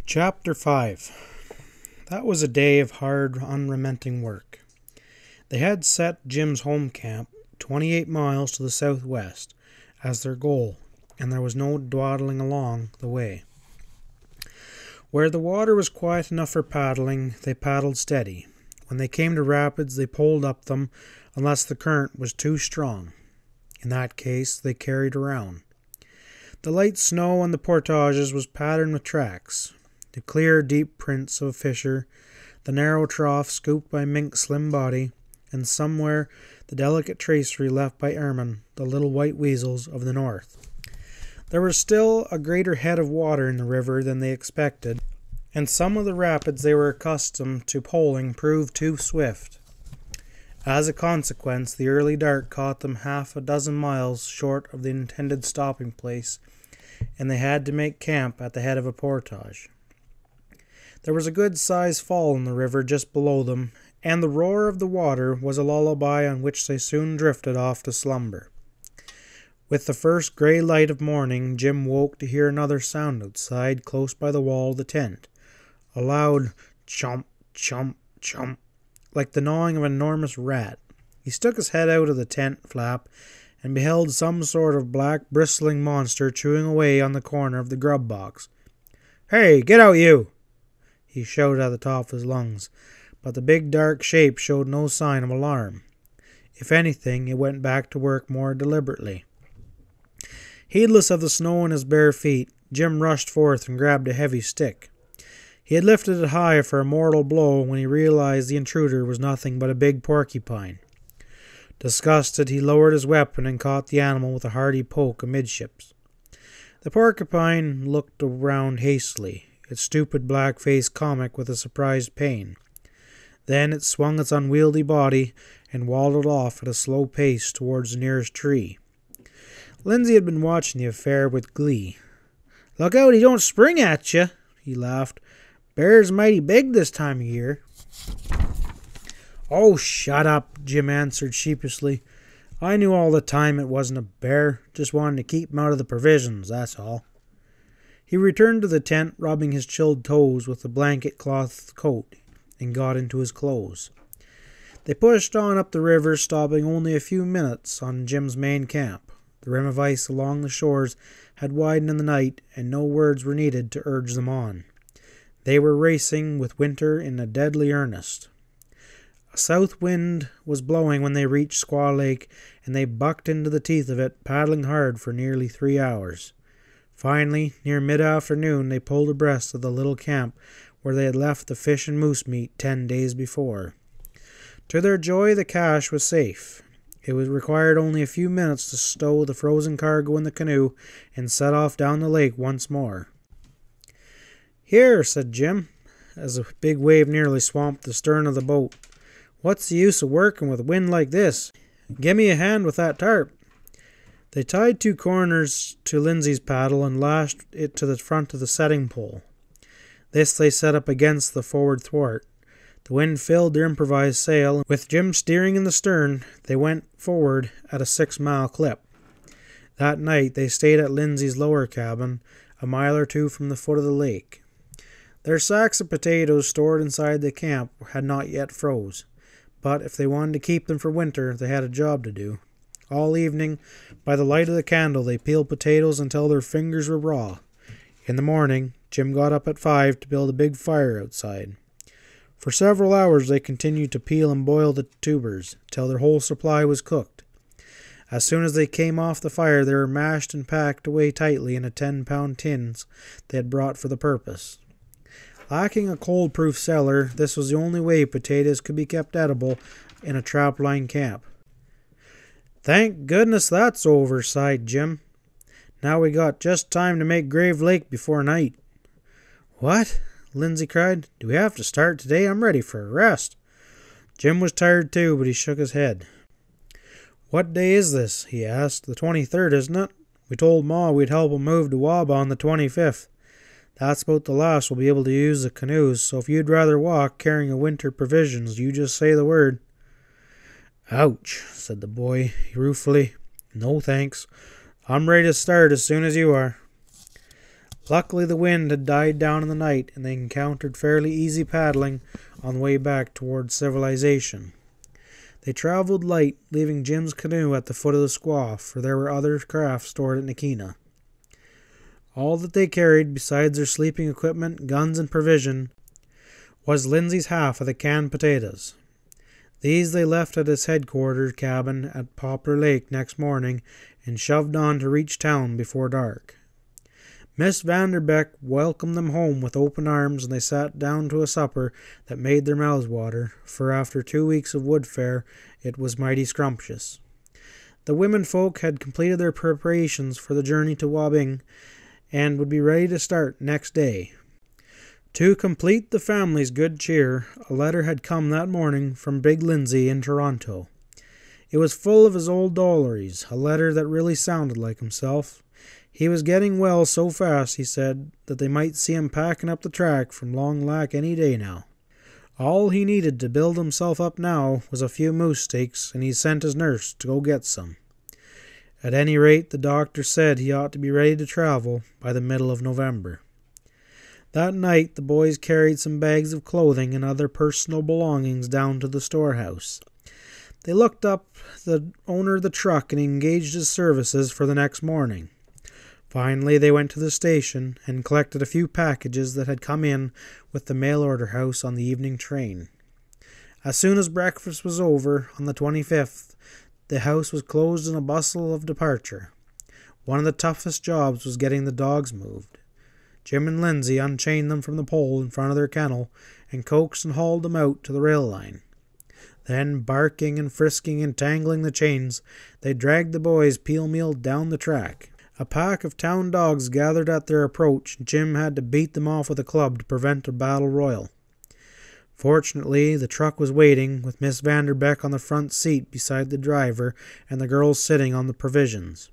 Chapter 5. That was a day of hard, unrelenting work. They had set Jim's home camp, 28 miles to the southwest, as their goal, and there was no dawdling along the way. Where the water was quiet enough for paddling, they paddled steady. When they came to rapids, they pulled up them unless the current was too strong. In that case, they carried around. The light snow on the portages was patterned with tracks. The clear, deep prints of a fisher, the narrow trough scooped by Mink's slim body, and somewhere the delicate tracery left by ermine, the little white weasels of the north. There was still a greater head of water in the river than they expected, and some of the rapids they were accustomed to poling proved too swift. As a consequence, the early dark caught them half a dozen miles short of the intended stopping place, and they had to make camp at the head of a portage. There was a good-sized fall in the river just below them, and the roar of the water was a lullaby on which they soon drifted off to slumber. With the first grey light of morning, Jim woke to hear another sound outside, close by the wall of the tent. A loud chomp, chomp, chomp, like the gnawing of an enormous rat. He stuck his head out of the tent flap and beheld some sort of black, bristling monster chewing away on the corner of the grub box. "Hey, get out, you!" he shouted at the top of his lungs, but the big dark shape showed no sign of alarm. If anything, it went back to work more deliberately. Heedless of the snow on his bare feet, Jim rushed forth and grabbed a heavy stick. He had lifted it high for a mortal blow when he realized the intruder was nothing but a big porcupine. Disgusted, he lowered his weapon and caught the animal with a hearty poke amidships. The porcupine looked around hastily, its stupid black face comic with a surprised pain. Then it swung its unwieldy body and waddled off at a slow pace towards the nearest tree. Lindsay had been watching the affair with glee. "Look out he don't spring at you," he laughed. "Bear's mighty big this time of year." "Oh, shut up," Jim answered sheepishly. "I knew all the time it wasn't a bear. Just wanted to keep him out of the provisions, that's all." He returned to the tent, rubbing his chilled toes with the blanket cloth coat, and got into his clothes. They pushed on up the river, stopping only a few minutes on Jim's main camp. The rim of ice along the shores had widened in the night, and no words were needed to urge them on. They were racing with winter in a deadly earnest. A south wind was blowing when they reached Squaw Lake, and they bucked into the teeth of it, paddling hard for nearly 3 hours. Finally, near mid-afternoon, they pulled abreast of the little camp where they had left the fish and moose meat 10 days before. To their joy, the cache was safe. It was required only a few minutes to stow the frozen cargo in the canoe and set off down the lake once more. "Here," said Jim, as a big wave nearly swamped the stern of the boat. "What's the use of working with wind like this? Give me a hand with that tarp." They tied 2 corners to Lindsay's paddle and lashed it to the front of the setting pole. This they set up against the forward thwart. The wind filled their improvised sail, and with Jim steering in the stern, they went forward at a 6-mile clip. That night they stayed at Lindsay's lower cabin, a mile or 2 from the foot of the lake. Their sacks of potatoes stored inside the camp had not yet froze, but if they wanted to keep them for winter, they had a job to do. All evening, by the light of the candle, they peeled potatoes until their fingers were raw. In the morning, Jim got up at 5 to build a big fire outside. For several hours they continued to peel and boil the tubers, till their whole supply was cooked. As soon as they came off the fire, they were mashed and packed away tightly in a 10-pound tins they had brought for the purpose. Lacking a cold-proof cellar, this was the only way potatoes could be kept edible in a trapline camp. "Thank goodness that's over," sighed Jim. "Now we got just time to make Grave Lake before night." "What?" Lindsay cried. "Do we have to start today? I'm ready for a rest." Jim was tired too, but he shook his head. "What day is this?" he asked. "The 23rd, isn't it? We told Ma we'd help 'em move to Waba on the 25th. That's about the last we'll be able to use the canoes, so if you'd rather walk carrying a winter provisions, you just say the word." "Ouch," said the boy ruefully. "No thanks. I'm ready to start as soon as you are." Luckily the wind had died down in the night, and they encountered fairly easy paddling on the way back towards civilization. They travelled light, leaving Jim's canoe at the foot of the squaw, for there were other craft stored at Nakina. All that they carried, besides their sleeping equipment, guns, and provision, was Lindsay's half of the canned potatoes. These they left at his headquarters cabin at Poplar Lake next morning and shoved on to reach town before dark. Miss Vanderbeck welcomed them home with open arms, and they sat down to a supper that made their mouths water, for after 2 weeks of wood fare it was mighty scrumptious. The women folk had completed their preparations for the journey to Wapping and would be ready to start next day. To complete the family's good cheer, a letter had come that morning from Big Lindsay in Toronto. It was full of his old dolleries, a letter that really sounded like himself. He was getting well so fast, he said, that they might see him packing up the track from Long Lac any day now. All he needed to build himself up now was a few moose steaks, and he sent his nurse to go get some. At any rate, the doctor said he ought to be ready to travel by the middle of November. That night the boys carried some bags of clothing and other personal belongings down to the storehouse. They looked up the owner of the truck and engaged his services for the next morning. Finally, they went to the station and collected a few packages that had come in with the mail-order house on the evening train. As soon as breakfast was over on the 25th, the house was closed in a bustle of departure. One of the toughest jobs was getting the dogs moved. Jim and Lindsay unchained them from the pole in front of their kennel and coaxed and hauled them out to the rail line. Then, barking and frisking and tangling the chains, they dragged the boys pell-mell down the track. A pack of town dogs gathered at their approach, and Jim had to beat them off with a club to prevent a battle royal. Fortunately, the truck was waiting, with Miss Vanderbeck on the front seat beside the driver and the girls sitting on the provisions,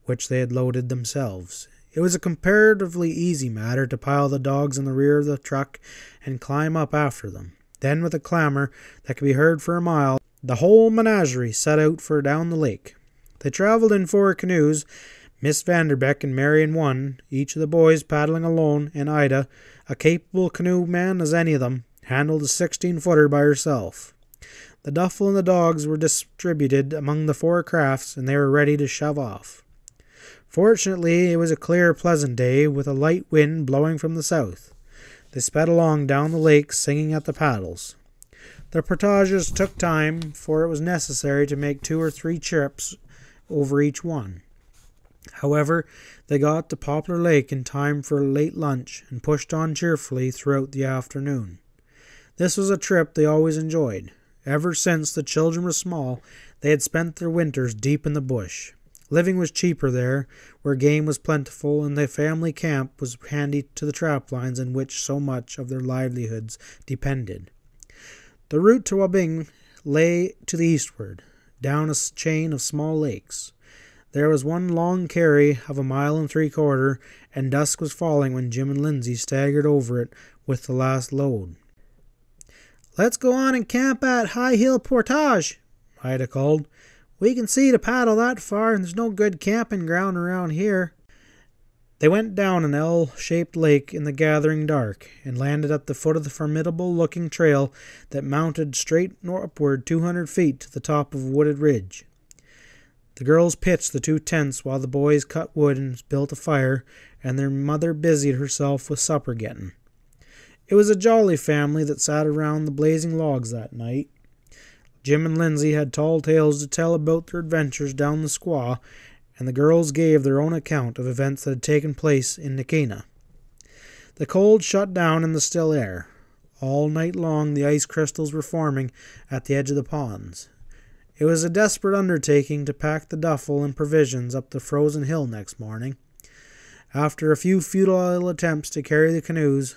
which they had loaded themselves. It was a comparatively easy matter to pile the dogs in the rear of the truck and climb up after them. Then, with a clamour that could be heard for a mile, the whole menagerie set out for down the lake. They travelled in 4 canoes, Miss Vanderbeck and Mary in one, each of the boys paddling alone, and Ida, a capable canoe man as any of them, handled a 16-footer by herself. The duffel and the dogs were distributed among the 4 crafts, and they were ready to shove off. Fortunately, it was a clear, pleasant day, with a light wind blowing from the south. They sped along down the lake, singing at the paddles. The portages took time, for it was necessary to make 2 or 3 trips over each one. However, they got to Poplar Lake in time for a late lunch and pushed on cheerfully throughout the afternoon. This was a trip they always enjoyed. Ever since the children were small, they had spent their winters deep in the bush. Living was cheaper there, where game was plentiful, and the family camp was handy to the traplines on which so much of their livelihoods depended. The route to Wapping lay to the eastward, down a chain of small lakes. There was one long carry of 1.75 miles, and dusk was falling when Jim and Lindsay staggered over it with the last load. "Let's go on and camp at High Hill Portage," Ida called. "We can see to paddle that far, and there's no good camping ground around here." They went down an L-shaped lake in the gathering dark, and landed at the foot of the formidable-looking trail that mounted straight upward 200 feet to the top of a wooded ridge. The girls pitched the 2 tents while the boys cut wood and built a fire, and their mother busied herself with supper getting. It was a jolly family that sat around the blazing logs that night. Jim and Lindsay had tall tales to tell about their adventures down the squaw, and the girls gave their own account of events that had taken place in Nakina. The cold shut down in the still air. All night long the ice crystals were forming at the edge of the ponds. It was a desperate undertaking to pack the duffel and provisions up the frozen hill next morning. After a few futile attempts to carry the canoes,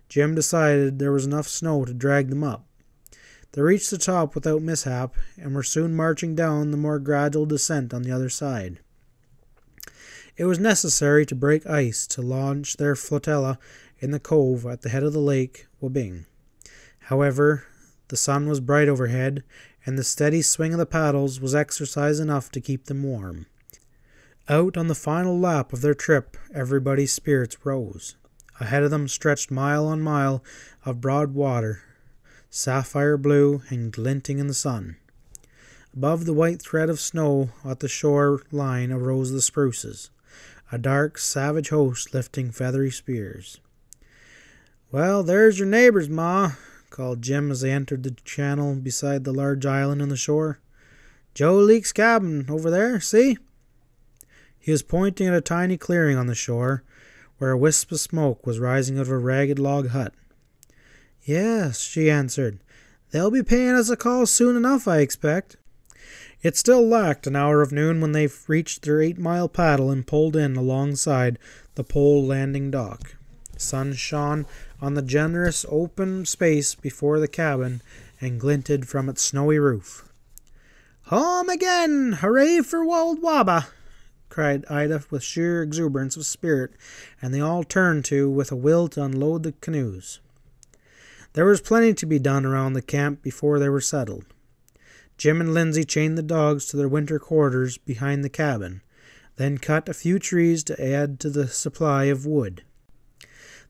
Jim decided there was enough snow to drag them up. They reached the top without mishap, and were soon marching down the more gradual descent on the other side. It was necessary to break ice to launch their flotilla in the cove at the head of the lake, Wapping. However, the sun was bright overhead, and the steady swing of the paddles was exercise enough to keep them warm. Out on the final lap of their trip, everybody's spirits rose. Ahead of them stretched mile on mile of broad water, sapphire blue and glinting in the sun. Above the white thread of snow at the shore line arose the spruces, a dark, savage host lifting feathery spears. "Well, there's your neighbors, Ma," called Jim as they entered the channel beside the large island on the shore. "Joe Leake's cabin over there, see?" He was pointing at a tiny clearing on the shore, where a wisp of smoke was rising out of a ragged log hut. "Yes," she answered. "They'll be paying us a call soon enough, I expect." It still lacked an hour of noon when they reached their 8-mile paddle and pulled in alongside the Pole landing dock. The sun shone on the generous open space before the cabin and glinted from its snowy roof. "Home again! Hooray for Old Waba!" cried Ida with sheer exuberance of spirit, and they all turned to with a will to unload the canoes. There was plenty to be done around the camp before they were settled. Jim and Lindsay chained the dogs to their winter quarters behind the cabin, then cut a few trees to add to the supply of wood.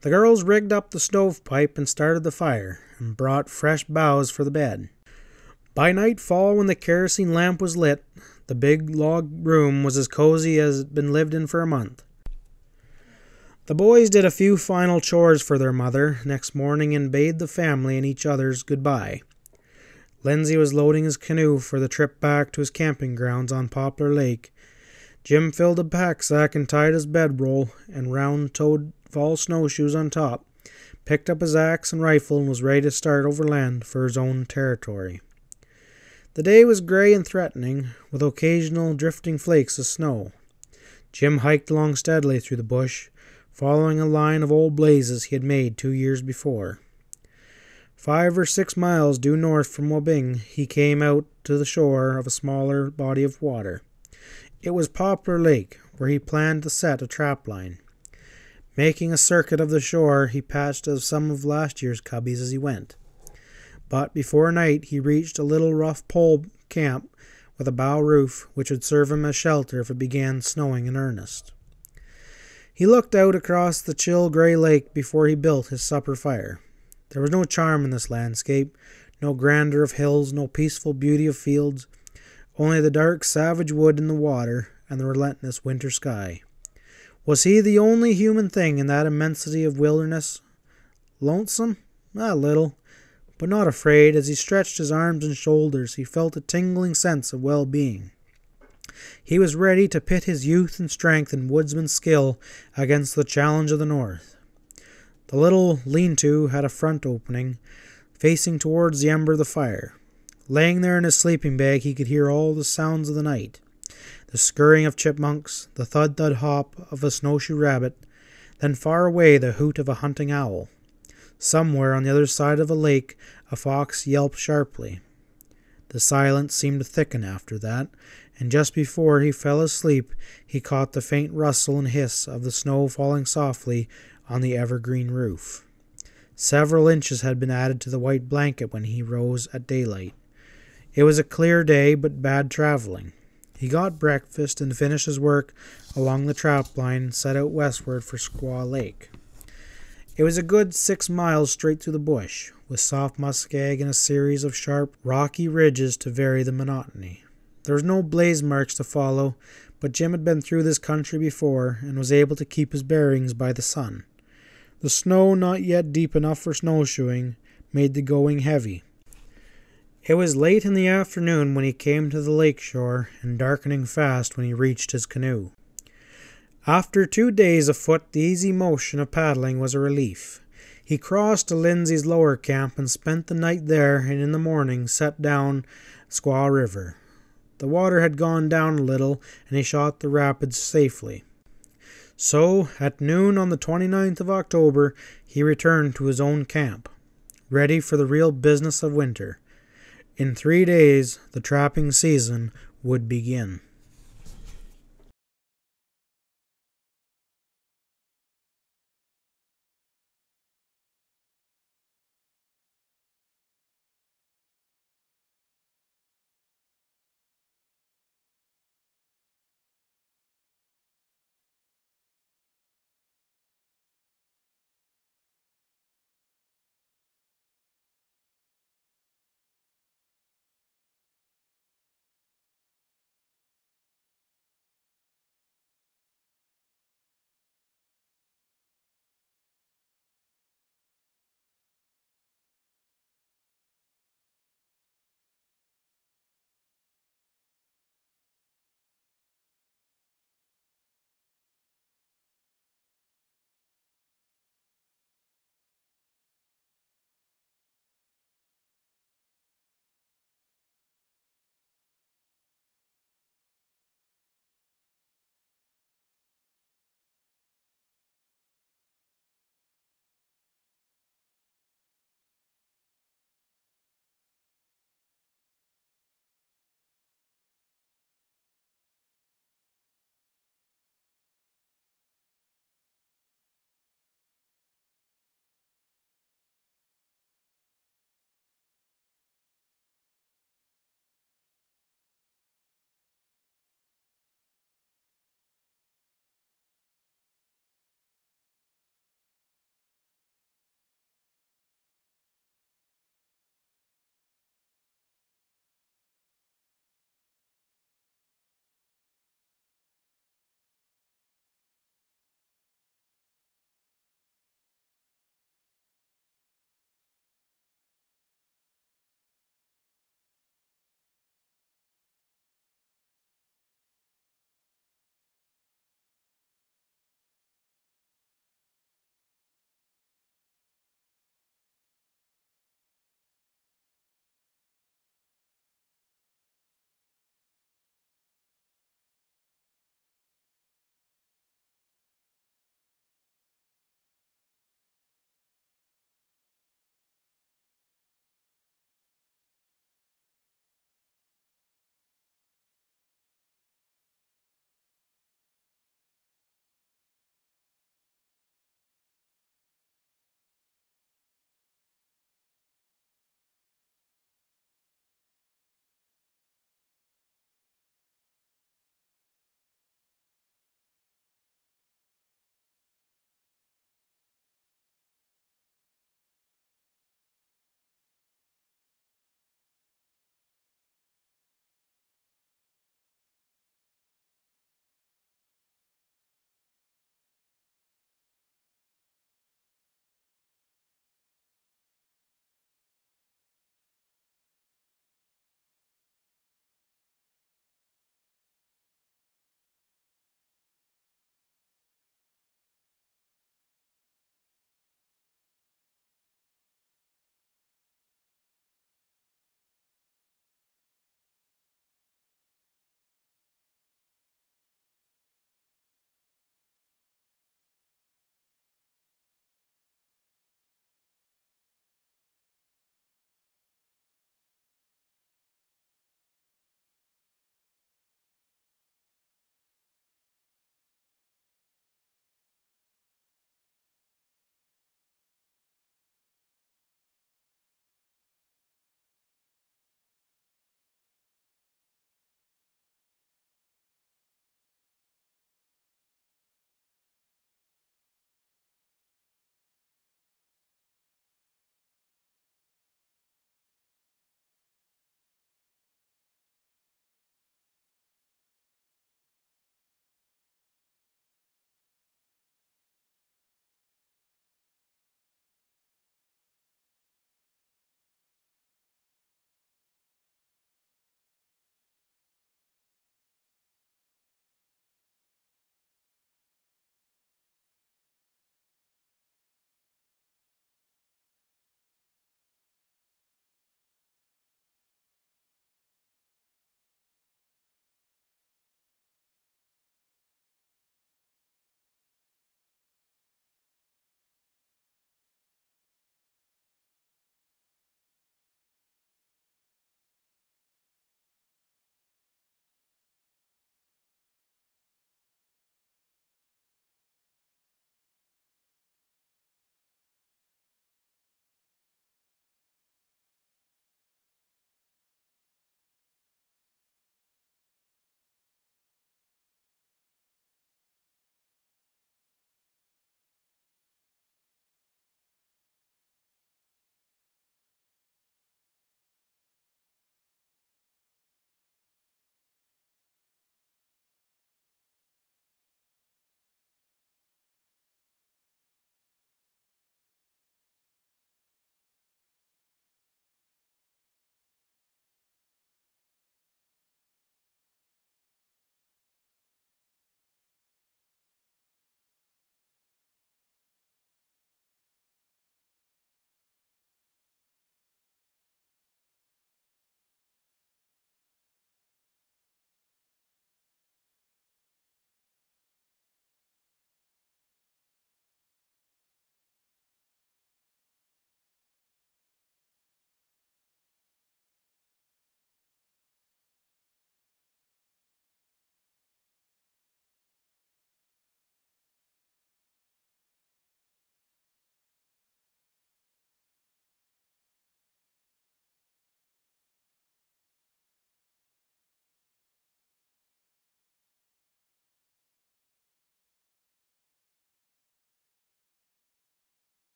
The girls rigged up the stovepipe and started the fire, and brought fresh boughs for the bed. By nightfall, when the kerosene lamp was lit, the big log room was as cozy as it had been lived in for a month. The boys did a few final chores for their mother next morning and bade the family and each other's goodbye. Lindsay was loading his canoe for the trip back to his camping grounds on Poplar Lake. Jim filled a pack sack and tied his bedroll and round-toed fall snowshoes on top, picked up his axe and rifle, and was ready to start overland for his own territory. The day was gray and threatening, with occasional drifting flakes of snow. Jim hiked along steadily through the bush, following a line of old blazes he had made 2 years before. 5 or 6 miles due north from Wapping, he came out to the shore of a smaller body of water. It was Poplar Lake, where he planned to set a trapline. Making a circuit of the shore, he patched up some of last year's cubbies as he went. But before night he reached a little rough pole camp with a bough roof, which would serve him as shelter if it began snowing in earnest. He looked out across the chill grey lake before he built his supper fire. There was no charm in this landscape, no grandeur of hills, no peaceful beauty of fields, only the dark savage wood and the water, and the relentless winter sky. Was he the only human thing in that immensity of wilderness? Lonesome? A little, but not afraid. As he stretched his arms and shoulders, he felt a tingling sense of well-being. He was ready to pit his youth and strength and woodsman's skill against the challenge of the north. The little lean-to had a front opening, facing towards the ember of the fire. Laying there in his sleeping bag, he could hear all the sounds of the night. The scurrying of chipmunks, the thud-thud hop of a snowshoe rabbit, then far away the hoot of a hunting owl. Somewhere on the other side of the lake, a fox yelped sharply. The silence seemed to thicken after that, and just before he fell asleep, he caught the faint rustle and hiss of the snow falling softly on the evergreen roof. Several inches had been added to the white blanket when he rose at daylight. It was a clear day, but bad traveling. He got breakfast and finished his work along the trapline and set out westward for Squaw Lake. It was a good 6 miles straight through the bush, with soft muskeg and a series of sharp, rocky ridges to vary the monotony. There was no blaze marks to follow, but Jim had been through this country before and was able to keep his bearings by the sun. The snow, not yet deep enough for snowshoeing, made the going heavy. It was late in the afternoon when he came to the lake shore, and darkening fast when he reached his canoe. After 2 days afoot, the easy motion of paddling was a relief. He crossed to Lindsay's lower camp and spent the night there, and in the morning set down Squaw River. The water had gone down a little, and he shot the rapids safely. So, at noon on the 29th of October, he returned to his own camp, ready for the real business of winter. In 3 days, the trapping season would begin.